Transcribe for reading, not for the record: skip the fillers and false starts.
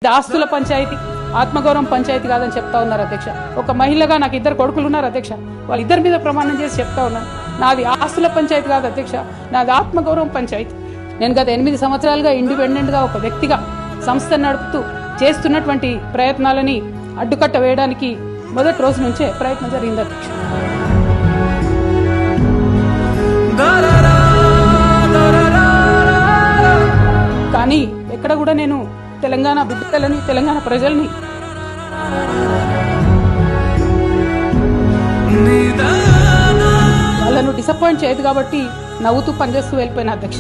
ఇది ఆస్తుల పంచాయతీ, ఆత్మగౌరవం పంచాయతీ కాదని చెప్తా ఉన్నారు అధ్యక్ష. ఒక మహిళగా నాకు 2 కొడుకులు ఉన్నారు అధ్యక్ష. వాళ్ళిద్దరి మీద ప్రమాణం చేసి చెప్తా ఉన్నాను, నాది ఆస్తుల పంచాయతీ కాదు అధ్యక్ష, నాది ఆత్మగౌరవం పంచాయతీ. నేను గత 8 సంవత్సరాలుగా ఇండిపెండెంట్ గా ఒక వ్యక్తిగా సంస్థ నడుపుతూ చేస్తున్నటువంటి ప్రయత్నాలని అడ్డుకట్ట వేయడానికి మొదటి రోజు నుంచే ప్రయత్నం జరిగింది అధ్యక్ష. కానీ ఎక్కడ కూడా నేను తెలంగాణ బిడ్డలని, తెలంగాణ ప్రజల్ని వాళ్ళను డిసప్పాయింట్ చేయదు కాబట్టి నవ్వుతూ పనిచేస్తూ వెళ్ళిపోయిన అధ్యక్ష.